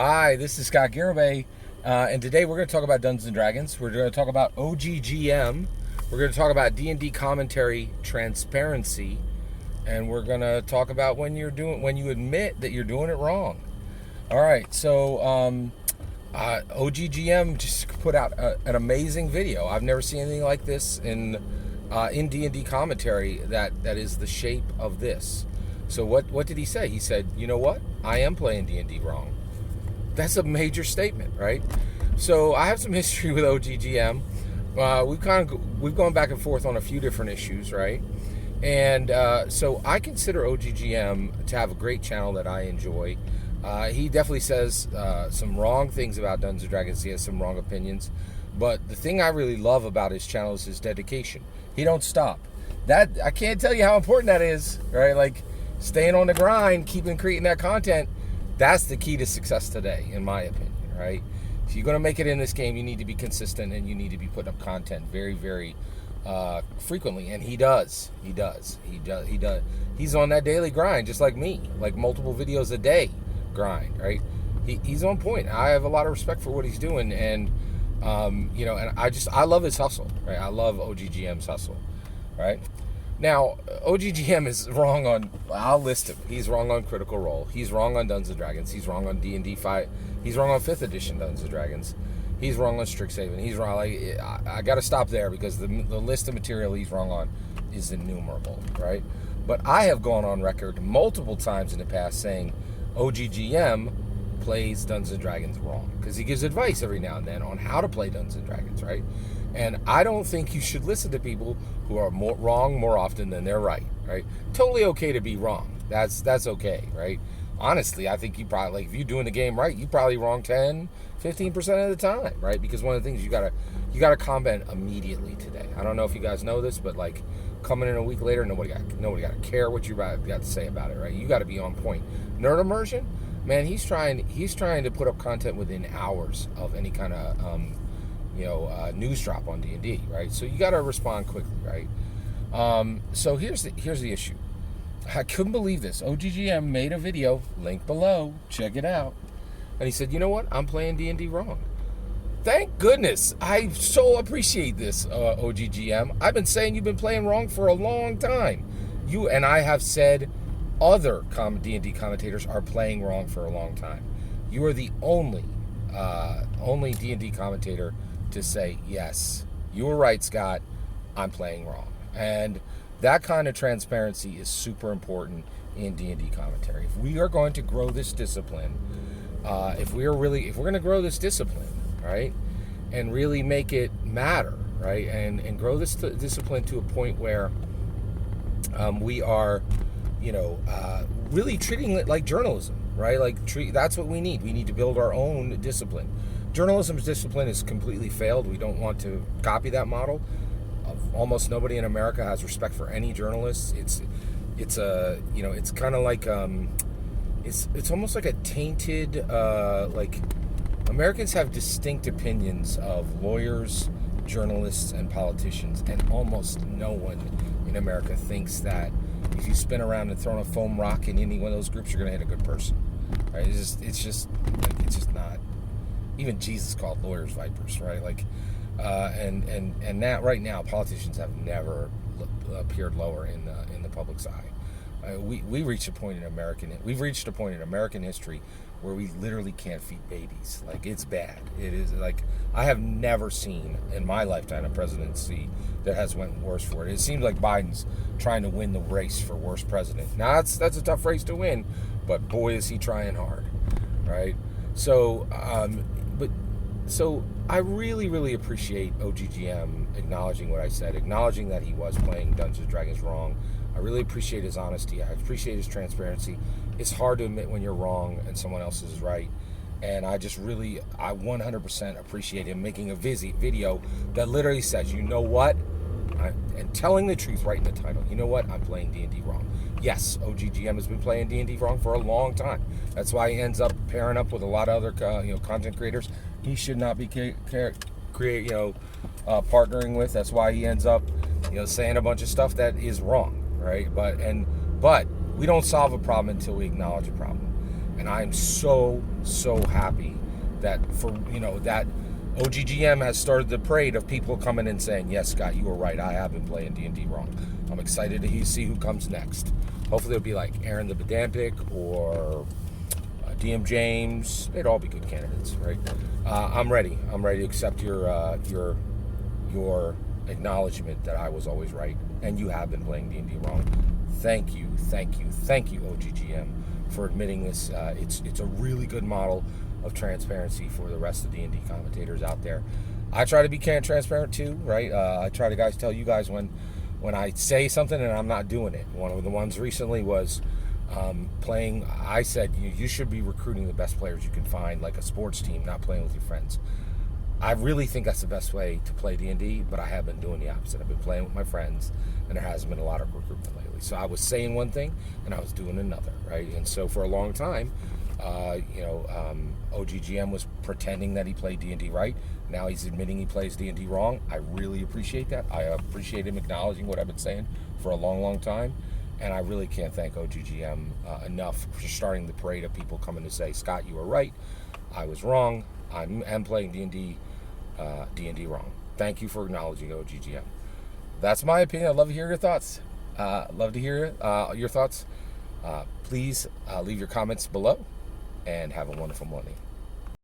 Hi, this is Scott Garibay, and today we're going to talk about Dungeons and Dragons. We're going to talk about OGGM. We're going to talk about D&D commentary transparency, and we're going to talk about when you admit that you're doing it wrong. All right, so OGGM just put out an amazing video. I've never seen anything like this in D&D commentary that is the shape of this. So what did he say? He said, you know what? I am playing D&D wrong. That's a major statement, right? So I have some history with OGGM. We've gone back and forth on a few different issues, right? And so I consider OGGM to have a great channel that I enjoy. He definitely says some wrong things about Dungeons and Dragons. He has some wrong opinions, but the thing I really love about his channel is his dedication. He don't stop. That I can't tell you how important that is, right? Like staying on the grind, keeping creating that content. That's the key to success today, in my opinion, right? If you're going to make it in this game, you need to be consistent and you need to be putting up content very, very frequently. And he does. He's on that daily grind, just like me, like multiple videos a day grind, right? He's on point. I have a lot of respect for what he's doing. And, and I love his hustle, right? I love OGGM's hustle, right? Now, OGGM is wrong on, I'll list him. He's wrong on Critical Role. He's wrong on Dungeons & Dragons. He's wrong on D&D 5. He's wrong on 5th edition Dungeons & Dragons. He's wrong on Strixhaven. He's wrong. I got to stop there because the list of material he's wrong on is innumerable, right? But I have gone on record multiple times in the past saying OGGM plays Dungeons & Dragons wrong because he gives advice every now and then on how to play Dungeons & Dragons, right? And I don't think you should listen to people who are wrong more often than they're right, right? Totally okay to be wrong. That's okay, right? Honestly, I think you probably, if you're doing the game right, you probably wrong 10, 15% of the time, right? Because one of the things you gotta comment immediately today. I don't know if you guys know this, but like coming in a week later, nobody got to care what you got to say about it, right? You got to be on point. Nerd Immersion, man, he's trying to put up content within hours of any kind of news drop on D&D, right? So you got to respond quickly, right? So here's the issue. I couldn't believe this. OGGM made a video, link below, check it out. And he said, you know what? I'm playing D&D wrong. Thank goodness. I so appreciate this, OGGM. I've been saying you've been playing wrong for a long time. You and I have said other D&D commentators are playing wrong for a long time. You are the only D&D commentator to say, yes, you were right, Scott, I'm playing wrong. And that kind of transparency is super important in D&D commentary. If we are going to grow this discipline, if we're going to grow this discipline, right, and really make it matter, right, and grow this discipline to a point where we are, really treating it like journalism, right? That's what we need. We need to build our own discipline. Journalism's discipline has completely failed. We don't want to copy that model. Almost nobody in America has respect for any journalists. It's kind of like it's almost like a tainted Americans have distinct opinions of lawyers, journalists, and politicians, and almost no one in America thinks that if you spin around and throw a foam rock in any one of those groups, you're going to hit a good person. Right? It's just not. Even Jesus called lawyers vipers, right? And that right now, politicians have never appeared lower in the public's eye. We've reached a point in American history where we literally can't feed babies. Like, it's bad. It is like I have never seen in my lifetime a presidency that has went worse for it. It seems like Biden's trying to win the race for worst president. Now that's a tough race to win, but boy is he trying hard, right? So So I really, really appreciate OGGM acknowledging what I said, acknowledging that he was playing Dungeons & Dragons wrong. I really appreciate his honesty. I appreciate his transparency. It's hard to admit when you're wrong and someone else is right. And I 100% appreciate him making a video that literally says, you know what? And telling the truth right in the title. You know what? I'm playing D&D wrong. Yes, OGGM has been playing D&D wrong for a long time. That's why he ends up pairing up with a lot of other content creators he should not be partnering with. That's why he ends up saying a bunch of stuff that is wrong, right? But we don't solve a problem until we acknowledge a problem. And I'm so happy that that OGGM has started the parade of people coming and saying, yes, Scott, you were right. I have been playing D&D wrong. I'm excited to see who comes next. Hopefully it'll be like Aaron the Bedampic or DM James. They'd all be good candidates, right? I'm ready. I'm ready to accept your acknowledgement that I was always right, and you have been playing D&D wrong. Thank you, OGGM, for admitting this. It's a really good model of transparency for the rest of D&D commentators out there. I try to be transparent too, right? I try to tell you guys when I say something and I'm not doing it. One of the ones recently was playing. I said you should be recruiting the best players you can find, like a sports team, not playing with your friends. I really think that's the best way to play D&D, but I have been doing the opposite. I've been playing with my friends, and there hasn't been a lot of recruitment lately. So I was saying one thing, and I was doing another, right? And so for a long time, OGGM was pretending that he played D&D right. Now he's admitting he plays D&D wrong. I really appreciate that. I appreciate him acknowledging what I've been saying for a long time. And I really can't thank OGGM enough for starting the parade of people coming to say, Scott, you were right. I was wrong. I am playing D&D wrong. Thank you for acknowledging OGGM. That's my opinion. I'd love to hear your thoughts. Love to hear your thoughts. Please leave your comments below, and have a wonderful morning.